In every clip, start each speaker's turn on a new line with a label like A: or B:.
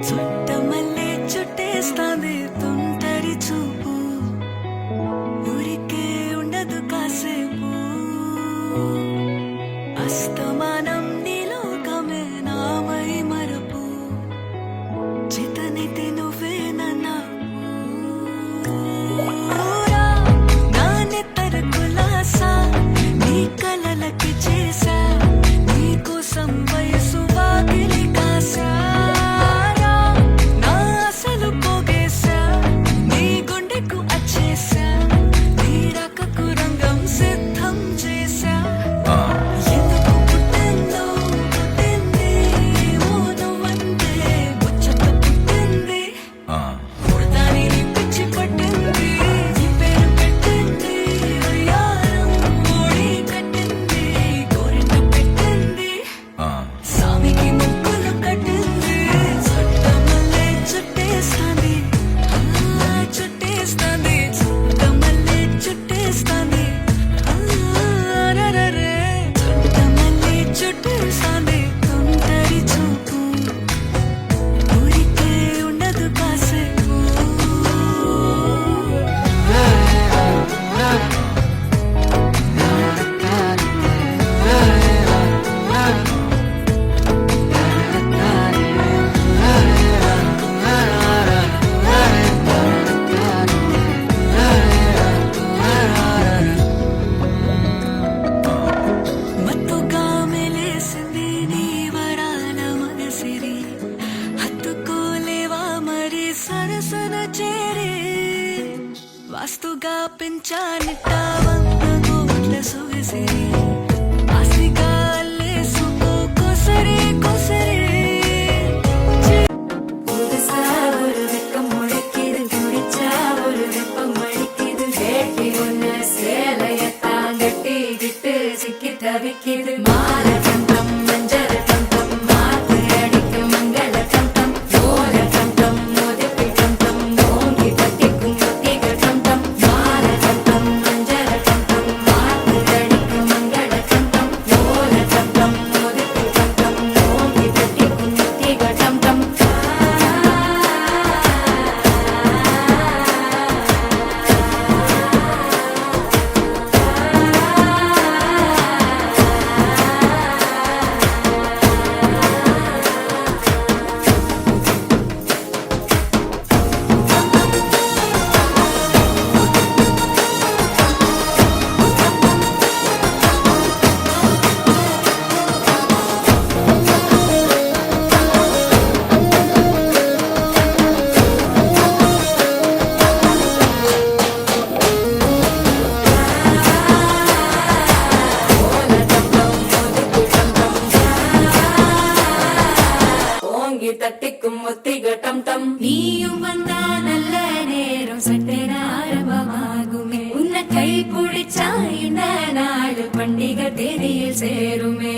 A: చుట్టమల్లే చుట్టేస్తాంది తుంటరి చూపు ఊరికే ఉండదు కాసేపు అస్తమానం నీలోకమే నామై మరపు చితనితి నువ్వే నానే తరకులాసా నీ కలలకి చేసా నీ కోసం వయసు వాకిలి కాసా వాస్తుగా పెంచానిట్టా వంద కోట్ల సొగసిరి ఆస్తిగా అల్లేసుకో కొసరే కొసరే புதுசா ஒரு வெக்கம் முளைக்குது குடிச்சா ஒரு வெப்பம் அடிக்குது வேட்டி ஒண்ணு சேலையத்தான் கட்டிக்கிட்டு சிக்கி தவிக்குது மாலை கண்டம் மஞ்சள் கண்டம் மாத்து அடிக்க மங்கள கண்டம் ஓல கண்டம் மோதிப்பி கண்டம் ஓங்கி தட்டிக்கும் ஒத்திக கண்டம் மாலை கண்டம் மஞ்சள் கண்டம் மாத்து அடிக்க மங்கள கண்டம் ஓல கண்டம் மோதிப்பி கண்டம் ஓங்கி தட்டிக்கும் ஒத்திக கண்டம் தட்டிக்கும் ஒத்திக டம் டம் நீயும் வந்தா நல்ல நேரம் சட்டென ஆரம்பமாகுமே உன்னை கை பிடிச்சா இந்த நாடு பண்டிகை தேதியில் சேருமே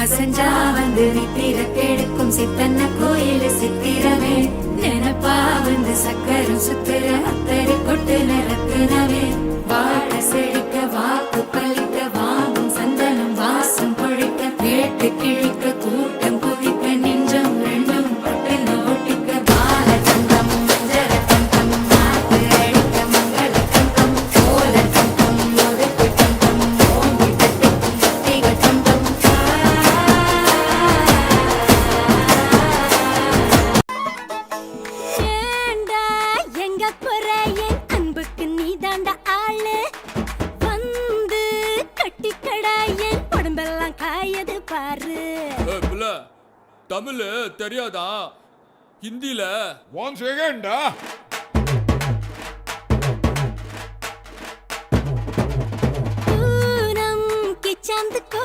A: அசஞ்சா வந்து நித்திர கெடுக்கும் சித்தன்ன கோயில் சித்திரமே நினப்பா வந்து சக்கரம் சுத்துற அத்தரை கொட்டு நிறத்துனவே வாழ செழிக்க வாக்கு பலிக்க வாங்கும் சந்தனம் வாசம் பொழிக்க கேட்டு கிழிக்க கூட்டம் குதிக்க நெஞ்சம் ரெண்டும் பட்டுன்னு ஒட்டிக்க பால கண்டம் மஞ்சள் கண்டம் மாத்து அடிக்க மங்கள கண்டம் ஓல கண்டம் ஒதுக்கு கண்டம் ஓங்கி தட்டிக்கும் ஒத்திக கண்டம்
B: ஏண்டா எங்க போற என் அன்புக்கு நீதாண்டா ஆளு வந்து கட்டிக்கடா என் உடம்பெல்லாம் காயது பாரு
C: புள்ள தமிழ் தெரியாதா ஹிந்தில
D: ஒன் செகண்டா
B: पूनम के चांद को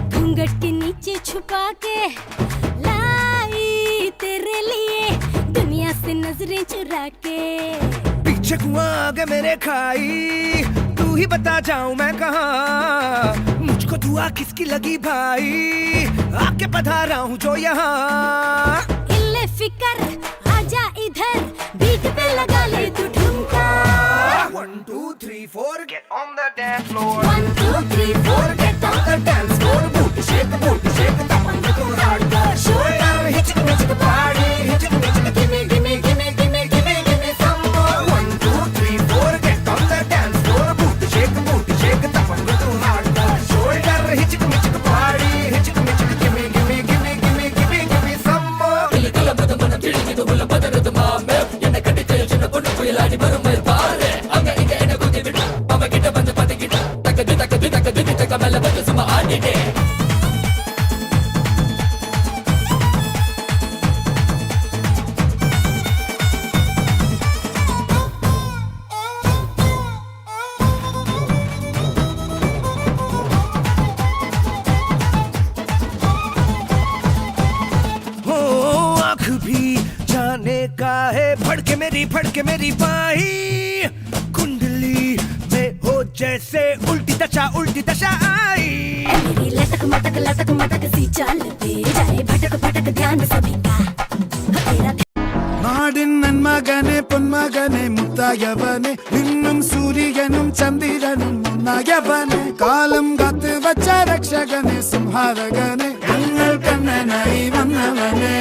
B: घूंघट के नीचे छुपा के लाई तेरे लिए दुनिया से नजरें चुरा के
E: पीछे कुआं आगे मेरे खाई तू ही बता जाऊं मैं कहाँ मुझको दुआ किसकी लगी भाई आके पधारा हूँ जो यहाँ
B: इल्ले फिकर आजा इधर बीट पे लगा ले तू ठुमका
E: 1 2 3 4 get on the dance floor
B: 1 2 3 4 get on the dance floor
E: booty shake tap on the hardcore shoulder hit it party hit it हो आँख भी जाने का है फड़के मेरी बाही कुंडली में हो जैसे उल्टी दशा आई
B: मेरी लटक मटक सी चलते जाए भटक भटक ध्यान सभी का तेरा
D: நாடின் நன்மகனே பொன்மகனே முத்தாயவனே இன்னும் சூரியனும் சந்திரனும் முன்னாயவனே காலம் காத்து வச்ச ரக்ஷகனே சிம்ஹாரகனே எங்கள் கண்ணனை வந்தவனே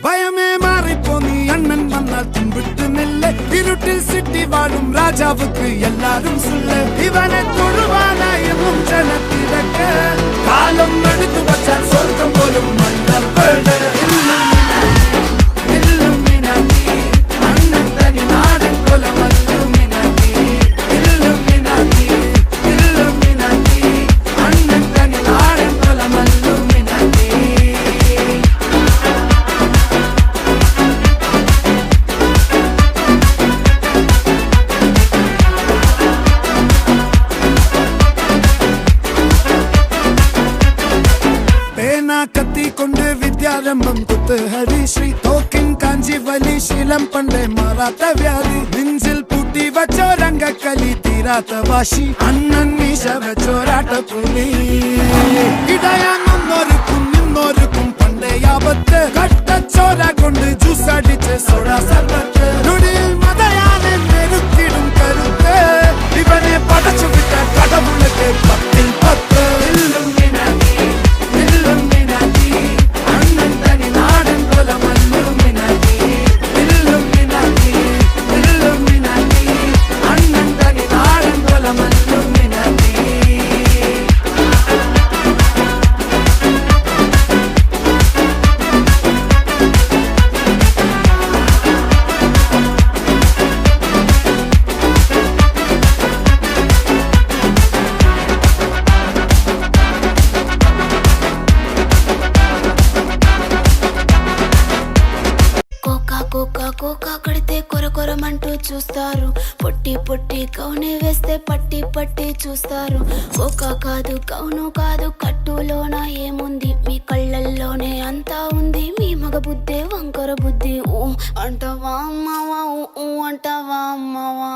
D: பயமே மாறிப்போ நீ அண்ணன் வந்தால் தும்பிட்டு நெல்ல இருட்டில் சிட்டி வாழும் ராஜாவுக்கு எல்லாரும் சொல்ல இவனை தொழுவான என்னும் ஜனத்திறக்க காலம் எடுத்து வச்சால் சொர்க்கம் போலும் மன்னர் கத்தி கொண்டு வித்யாரம்பம் குத்து ஹரிஸ்ரீ தோக்கின் காஞ்சி வலி சீலம் பண்டே மாறாத்த வியாதி நெஞ்சில் பூட்டி வச்சோ ரங்க கலி தீராத்த வாஷி அண்ணன் மீச வச்சோராட்ட புலி இடையானொருக்கும் இன்னொருக்கும் பண்டே ஆபத்து கட்ட சோரா கொண்டு ஜூஸ் அடிச்சு சோடா சர்வத்து நுடியில் மதையான நெருக்கிடும் கருத்து இவனே படைச்சு விட்ட கடவுளுக்கு 10
B: కోకా కడితే కొరకొరమంటూ చూస్తారు పొట్టి పొట్టి కౌని వేస్తే పట్టి పట్టి చూస్తారు కోకా కాదు కౌను కాదు కట్టులోన ఏముంది మీ కళ్ళల్లోనే అంతా ఉంది మీ మగ బుద్ధే వంకర బుద్ధి ఊ అంటవా అమ్మవా ఊ అంటవా అమ్మవా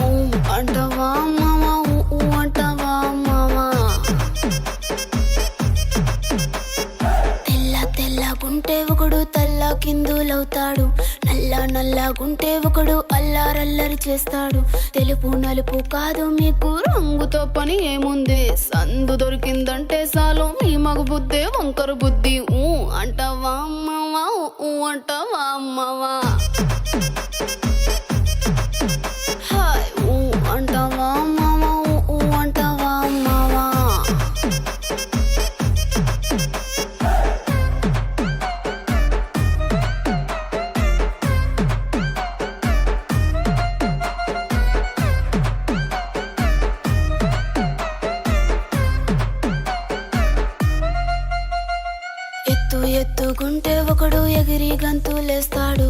B: ఊ అంటవా అమ్మవా ఊ అంటవా అమ్మవా గుంటే ఒకడు తల్లా కిందులవుతాడు నల్లగుంటే ఒకడు అల్లారల్లరి చేస్తాడు తెలుపు నలుపు కాదు మీకు రంగుతో పని ఏముంది సందు దొరికిందంటే చాలు మీ మగ బుద్ధే వంకర బుద్ధి ఊ అంటవా అమ్మవా ఊ అంటవా అమ్మవా హాయ్ ఊ అంటవా అమ్మవా ఊ అంటవా అమ్మవా ఎత్తుకుంటే ఒకడు ఎగిరి గంతులేస్తాడు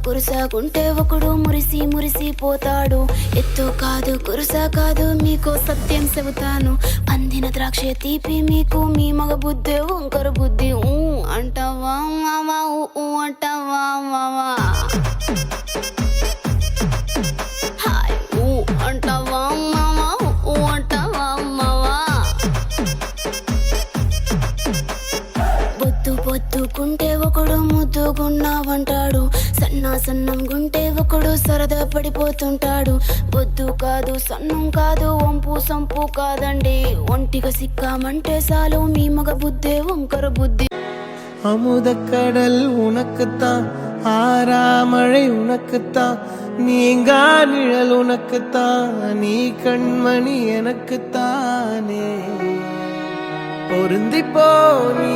B: కురుసాకుంటే ఒకడు మురిసి పోతాడు ఎత్తు కాదు కురుసా కాదు మీకు సత్యం చెబుతాను అందిన ద్రాక్ష తీపి మీకు మీ మగ బుద్ధి వంకర బుద్ధి ఊ అంటవా మావా ఊ అంటవా మావా హాయ్ ఊ అంటవా మావా ఊ అంటవా మావా పొద్దుకుంటే ఒకడు ముద్దుగున్నావంటాడు సన్నం గుంటే ఒకడు సరదా పడిపోతుంటాడు పొద్దు కాదు సన్నం కాదు వంపు సంపు కాదండి ఒంటిగా సిక్కామంటే చాలు మీ మగ బుద్ధే వంకర బుద్ధి
F: அமுதக்கடல் உனக்குத்தான் ஆறாமழை உனக்குத்தான் நீங்கா நிழல் உனக்குத்தான் நீ கண்மணி எனக்குத்தானே பொருந்திப்போ நீ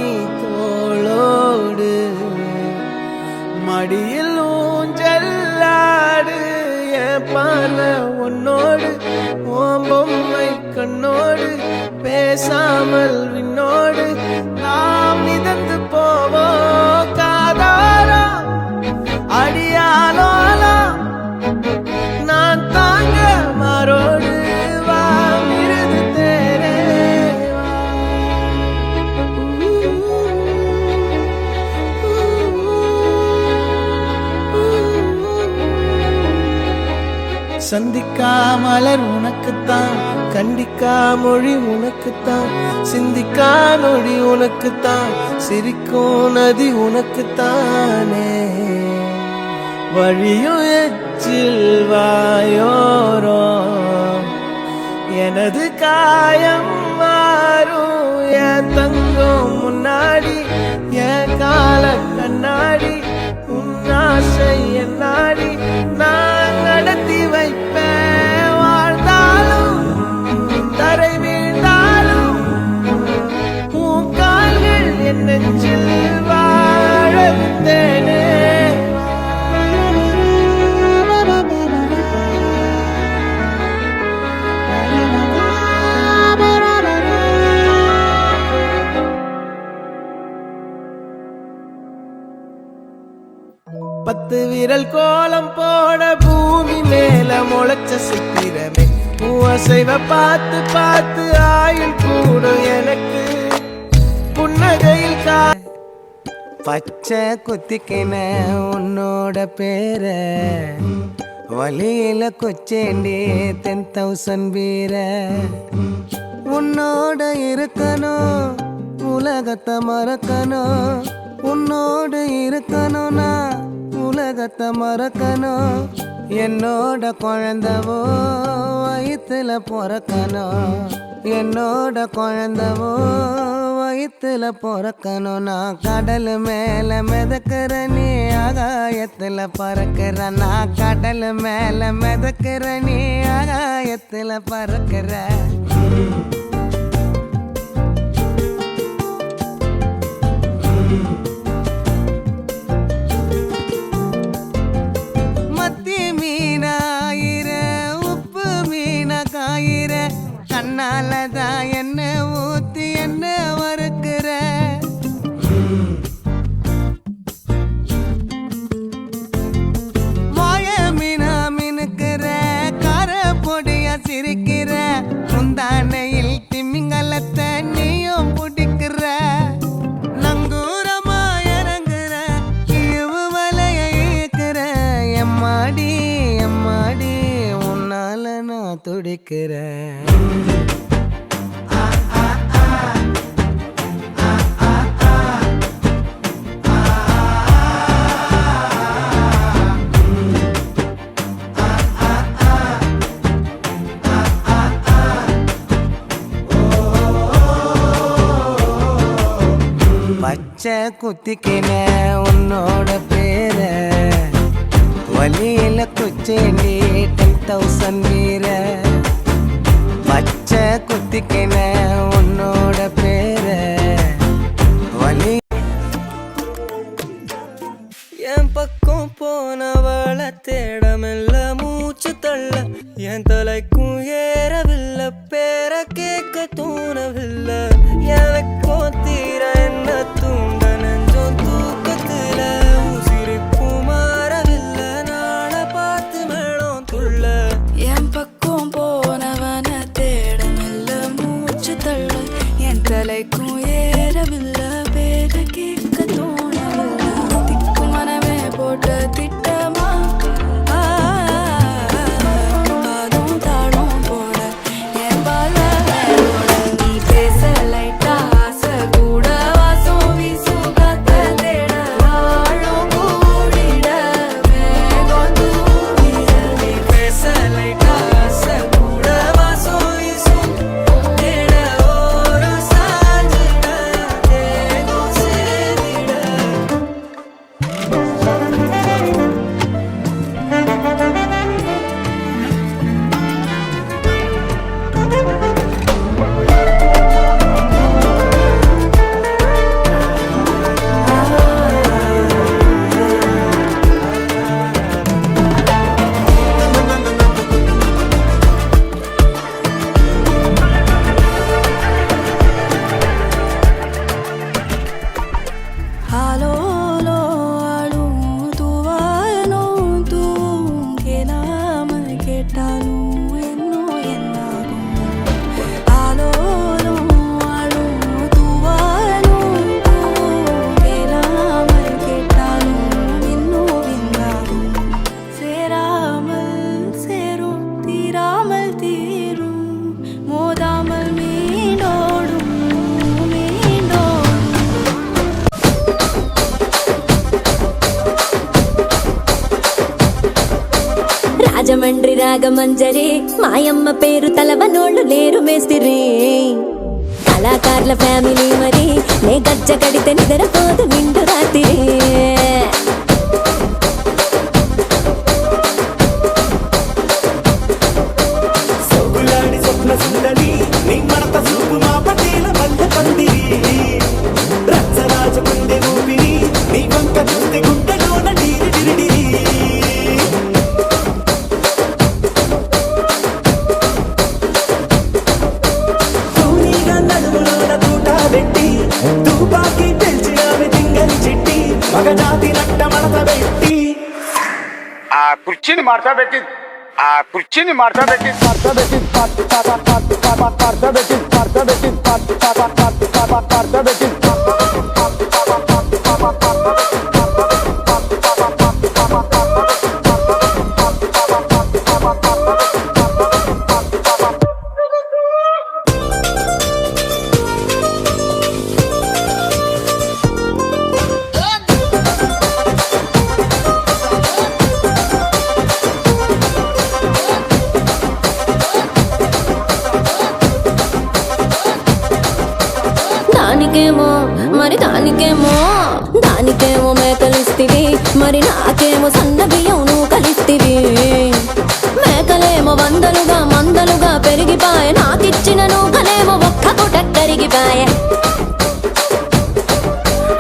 F: பார்வை உன்னோடு ஓம் பொம்மை கண்ணோடு பேசாமல் விண்ணோடு நாம் மிதந்து போவோம் காதாரா அடியாலோலா நான் தாங்க மாறோடு வா மிருது தேரே சந்திக்கா மலர் உனக்குத்தான் கண்டிக்கா மொழி உனக்குத்தான் சிந்திக்கா நொடி உனக்குத்தான் சிரிக்கும் நதி உனக்குத்தானே வழியும் எச்சில் வாயோரோ எனது காயம் மாறும் என் தங்கம் முன்னாடி என் கால கண்ணாடி உன்னாசை என் நாடி நான் நடத்தி வைப்பேன் வாழ்ந்தாலும் தரை வீழ்ந்தாலும் உன் கால்கள் என் நெஞ்சில் வாழ விட்டேனே பத்து விரல் கோலம் போட பூமி மேல முளைச்ச சித்திரமே அசைவ பார்த்து பார்த்து ஆயுள் கூடும் எனக்கு புன்னகையில் பச்சை குத்திக்கின உன்னோட பேர வழியில கொச்சேண்டி 10,000 வீர உன்னோட இருக்கணும் உலகத்தை மறக்கணும் உன்னோடு இருக்கணும்னா உலகத்தை மறக்கணும் என்னோட குழந்தவோ வயிற்றுல பிறக்கணும் என்னோட குழந்தவோ வயிற்றுல பிறக்கணும் நான் கடல் மேல மிதக்கிற நீ ஆகாயத்துல பறக்கிற நான் கடல் மேல மிதக்கிற நீ ஆகாயத்துல பறக்கிற கண்ணாலதான் என்ன ஊத்தி என்ன வறுக்கிற வாய மீனா மினுக்கிற கார பொடிய சிரிக்கிற முந்தானையில் திமிங்கலத்தை நீயும் பிடிக்கிற நங்கூரமா இறங்குற இவு வலைய இழுக்கிற எம்மாடி எம்மாடி உன்னால நான் துடிக்கிறேன் பச்சை குத்திக்கின உன்னோட பேர வழியில குச்சேண்டி 10,000 வீர பச்சை குத்திக்கின உன்னோட பேர வழி என் பக்கம் போனவள தேடமில்ல மூச்சு தள்ள என் தலைக்கும் ஏறவில்லை பேர கேட்க தூணவில்லை எனக்கும் தீர என்ன தூண்ட நெஞ்சம் தூக்கத்துல உசிரிப்பும் மாறவில்லை நாளை பார்த்து மேளம் துள்ள
B: என் பக்கம் போனவன தேடமில்ல மூச்சு தள்ள என் தலைக்கும் ஏறவில்லை பேர கேட்க தோணவில்லை திக்கு மனமே போட்ட திட்டமா பாதும் தாடும்
A: రాజమండ్రి రాగమంజరి మాయమ్మ పేరు తలవనోళ్ళు లేరు మేస్తిరి కళాకారుల ఫ్యామిలీ మరి నే గజ్జ కడితే నిద్రపోదు నిండు రాత్రి
G: సొగులాడి స్వప్న సుందరి నీ మడత చూపు మా పటేల మల్లె పందిరి రచ్చరాజ గుండె ఊపిరి నీ వంక చూస్తే గుండెలోన డీరి డిరిడిరి తూనీగా నడుములోన తూట పెట్టి తుపాకి పెంచినామె తింగని చిట్టి మగజాతి నట్ట మడత పెట్టి
H: ఆ కుర్చీని మార్చబెట్టి
A: దానికేమో మరి దానికేమో మేకలిస్తివి మరి నాకేమో సన్న బియ్యం నువ్వు కలిస్తివి మేకలేమో మందలుగా పెరిగిపాయ నాకిచ్చిన నూకలేమో ఒక్క పూట కరిగిపాయ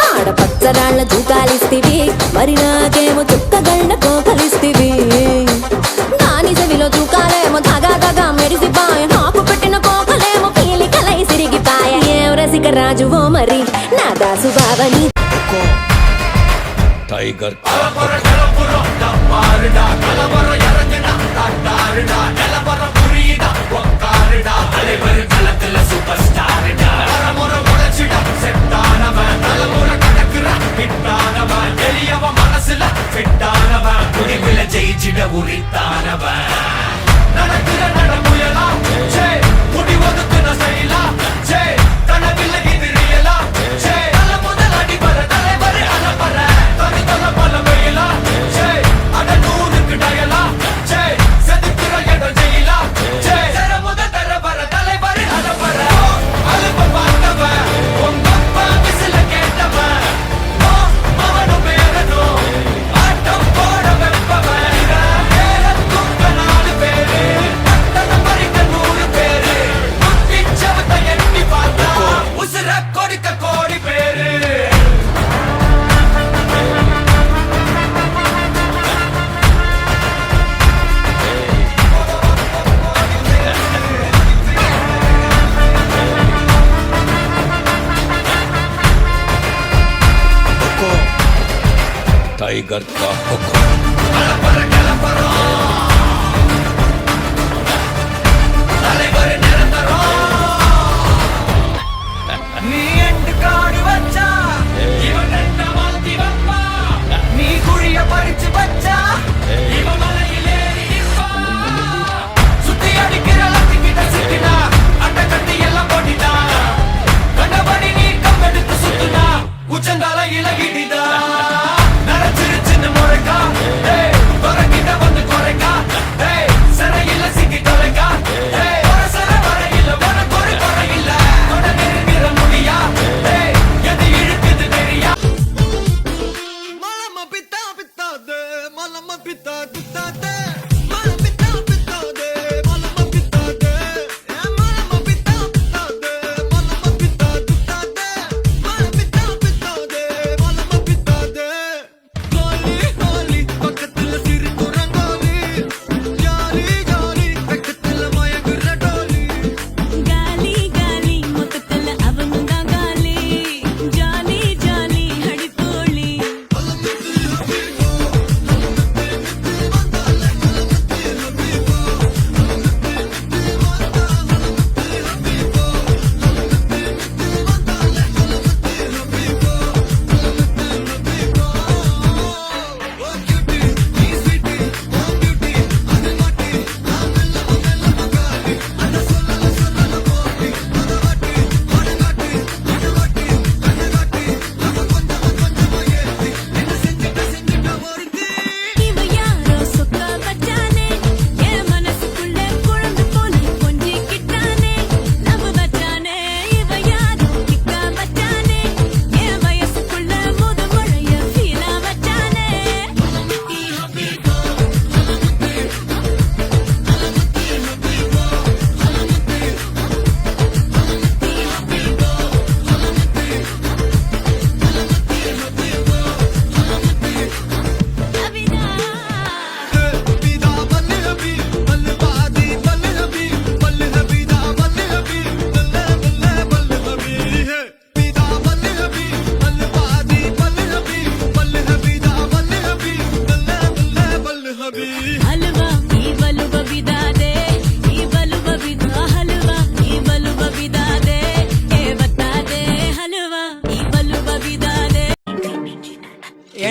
A: ఆడపచ్చరాళ్ళ జూకాలిస్తివి మరి నాకేమో చుక్కగళ్ళ కోకలిస్తివి దాని చెవిలో జూకాలేమో దగా మెరిసిపాయ నాకు పెట్టిన కోకలేమో పీలికలై సిరిగిపాయ ఏం రసిక రాజువో మరి నా దాసు బావని
C: టైగర్
G: ஜெயிச்சிட உரித்தானவன் நடக்கிற நடமுயலா சே முடி ஒதுக்குன செயலா சே கனவில்லை இது ரியலா சே தல முதல் அடிபர தலைவர் அலப்பற தனி பல வயலா சே அட நூறுக்கு டயலா சே செதுக்குற இடம் ஜெயிலா சே தர முதல் தரவர தலைவர் அலப்பற அலுப்ப பார்த்தவன் உங்க அப்பா விசில கேட்டவன் மவனு பேரனோ ஆட்டம் போட வெப்பவன் கோடி பேரு
C: टाइगर का हुक्म
G: நீ எண்டு காடு வச்சா இவன் ரெண்ட மாத்தி வப்பா நீ குழிய பறிச்சு வச்சா இவன் மலையிலே நிற்பா சுத்தி அடிக்கிற லத்திக்கிட்ட சிக்கினா அட்ட கட்டி எல்லாம் போட்டிட்டா கண்டபடி நீ கம்பெடுத்து சுத்துனா உச்சந்தால இலகிடிதா நரைச்சிருச்சுன்னு முறைக்கா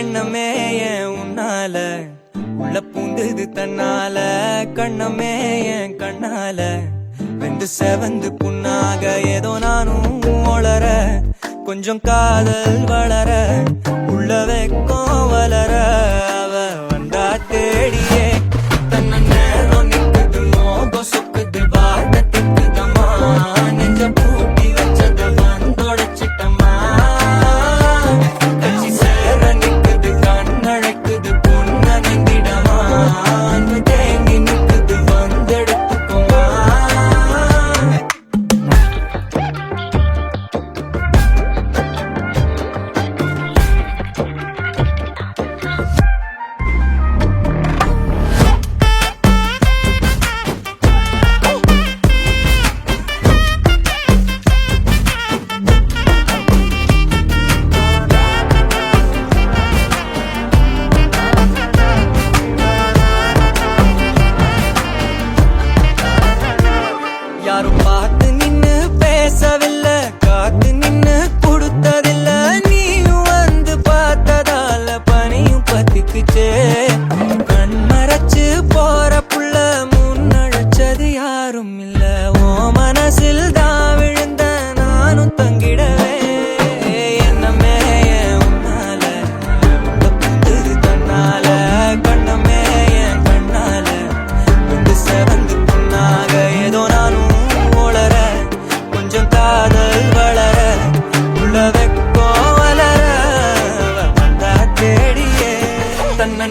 F: எண்ணமே ஏன் உன்னால உள்ள பூண்டுது தன்னால கண்ணமே என் கண்ணால வெந்து செவந்து புண்ணாக ஏதோ நானும் ஒளர கொஞ்சம் காதல் வளர உள்ள வெக்கம் வளர அவ வந்தா தேடியே தன்ன நேரம் நிக்குது மோகம் சுக்குது வார்த்தை திக்குதம்மா நெஞ்ச பூட்டி வச்சது வந்தொடைச்சிட்டம்மா கட்சி சேர நிக்குது கண்ணழைக்குது பொண்ண நெங்கிடமா அன்பு தேங்கி நிக்குது வந்தெடுத்துக்குமா யாரும் பார்த்து நின்னு பேசவில்லை காத்து நின்னு கொடுத்ததில்ல நீயும் வந்து பார்த்ததால பனியும் பத்திக்குச்சே கண் மறைச்சு போற புள்ள முன்னழைச்சது யாரும் இல்ல ஓ மனசில் தான் விழுந்த நானும் தங்கிடவே என்னமே உன்னால புந்துது தன்னால கண்ணமே என் கண்ணால வந்து செவந்து புண்ணாக ஏதோ நானும் ஒளர கொஞ்சம் காதல் வளர உள்ள வெக்கோ வளர வந்தா தேடியே தன்ன